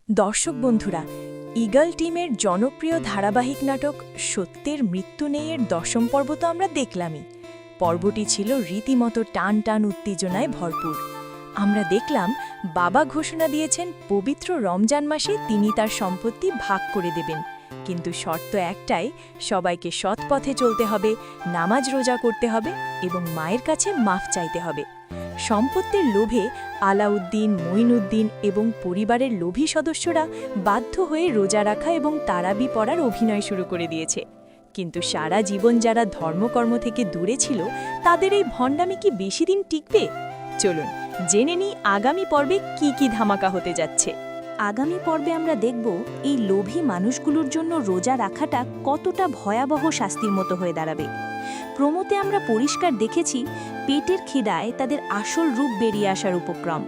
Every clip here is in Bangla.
দর্শক বন্ধুরা, ঈগল টিমের জনপ্রিয় ধারাবাহিক নাটক সত্যের মৃত্যু নেই-এর 10ম পর্ব তো আমরা দেখলামই। পর্বটি ছিল রীতিমতো টান টান উত্তেজনায় ভরপুর। আমরা দেখলাম বাবা ঘোষণা দিয়েছেন পবিত্র রমজান মাসে তিনি তার সম্পত্তি ভাগ করে দেবেন, কিন্তু শর্ত একটাই, সবাইকে সৎ পথে চলতে হবে, নামাজ রোজা করতে হবে এবং মায়ের কাছে মাফ চাইতে হবে। সম্পত্তির লোভে আলাউদ্দিন, মঈনুদ্দিন এবং পরিবারের লোভী সদস্যরা বাধ্য হয়ে রোজা রাখা এবং তারাবি পড়ার অভিনয় শুরু করে দিয়েছে। কিন্তু সারা জীবন যারা ধর্মকর্ম থেকে দূরে ছিল, তাদের এই ভণ্ডামি কি বেশি দিন টিকবে? চলুন জেনে নিই আগামী পর্বে কি কি ধামাকা হতে যাচ্ছে। আগামী পর্বে আমরা দেখব এই লোভী মানুষগুলোর জন্য রোজা রাখাটা কতটা ভয়াবহ শাস্তির মতো হয়ে দাঁড়াবে। প্রোমোতে আমরা পরিষ্কার দেখেছি পেটের খিদায় তাদের আসল রূপ বেরিয়ে আসার উপক্রম।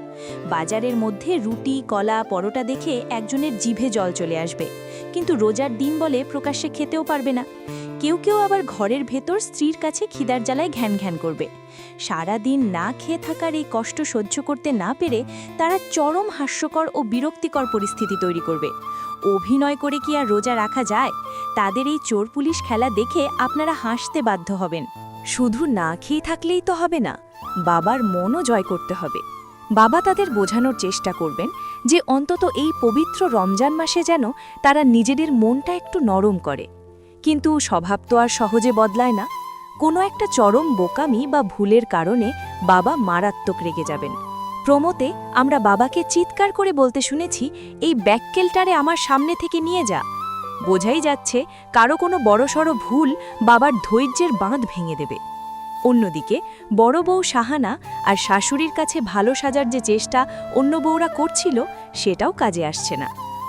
বাজারের মধ্যে রুটি, কলা, পরোটা দেখে একজনের জিভে জল চলে আসবে, কিন্তু রোজার দিন বলে প্রকাশ্যে খেতেও পারবে না। কেউ কেউ আবার ঘরের ভেতর স্ত্রীর কাছে খিদার জ্বালায় ঘ্যান ঘ্যান করবে। সারা দিন না খেয়ে থাকার এই কষ্ট সহ্য করতে না পেরে তারা চরম হাস্যকর ও বিরক্তিকর পরিস্থিতি তৈরি করবে। অভিনয় করে কি আর রোজা রাখা যায়? তাদের এই চোর পুলিশ খেলা দেখে আপনারা হাসতে বাধ্য হবেন। শুধু না খেয়ে থাকলেই তো হবে না, বাবার মনও জয় করতে হবে। বাবা তাদের বোঝানোর চেষ্টা করবেন যে অন্তত এই পবিত্র রমজান মাসে যেন তারা নিজেদের মনটা একটু নরম করে। কিন্তু স্বভাব তো আর সহজে বদলায় না। কোনো একটা চরম বোকামি বা ভুলের কারণে বাবা মারাত্মক রেগে যাবেন। প্রোমোতে আমরা বাবাকে চিৎকার করে বলতে শুনেছি, এই ব্যাককেলটারে আমার সামনে থেকে নিয়ে যা। বোঝাই যাচ্ছে কারো কোনো বড়সড় ভুল বাবার ধৈর্যের বাঁধ ভেঙে দেবে। অন্যদিকে বড় বউ শাহানা আর শাশুড়ির কাছে ভালো সাজার যে চেষ্টা অন্য বউরা করছিল, সেটাও কাজে আসছে না।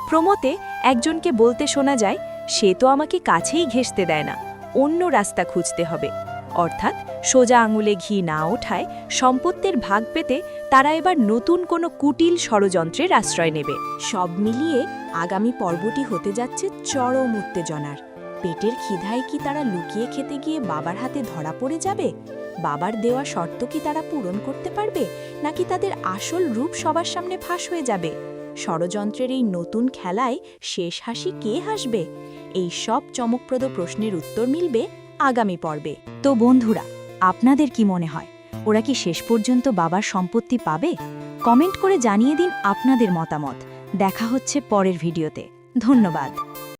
প্রোমোতে একজনকে বলতে শোনা যায়, সে তো আমাকে কাছেই ঘেঁষতে দেয় না, অন্য রাস্তা খুঁজতে হবে। অর্থাৎ সোজা আঙুলে ঘি না ওঠায় সম্পত্তির ভাগ পেতে তারা এবার নতুন কোনো কুটিল ষড়যন্ত্রের আশ্রয় নেবে। সব মিলিয়ে আগামী পর্বটি হতে যাচ্ছে চরম উত্তেজনার। পেটের খিদায় কি তারা লুকিয়ে খেতে গিয়ে বাবার হাতে ধরা পড়ে যাবে? বাবার দেওয়া শর্ত কি তারা পূরণ করতে পারবে, নাকি তাদের আসল রূপ সবার সামনে ফাঁস হয়ে যাবে? ষড়যন্ত্রের এই নতুন খেলায় শেষ হাসি কে হাসবে? এই সব চমকপ্রদ প্রশ্নের উত্তর মিলবে আগামী পর্বে। তো বন্ধুরা, আপনাদের কি মনে হয়, ওরা কি শেষ পর্যন্ত বাবার সম্পত্তি পাবে? কমেন্ট করে জানিয়ে দিন আপনাদের মতামত। দেখা হচ্ছে পরের ভিডিওতে। ধন্যবাদ।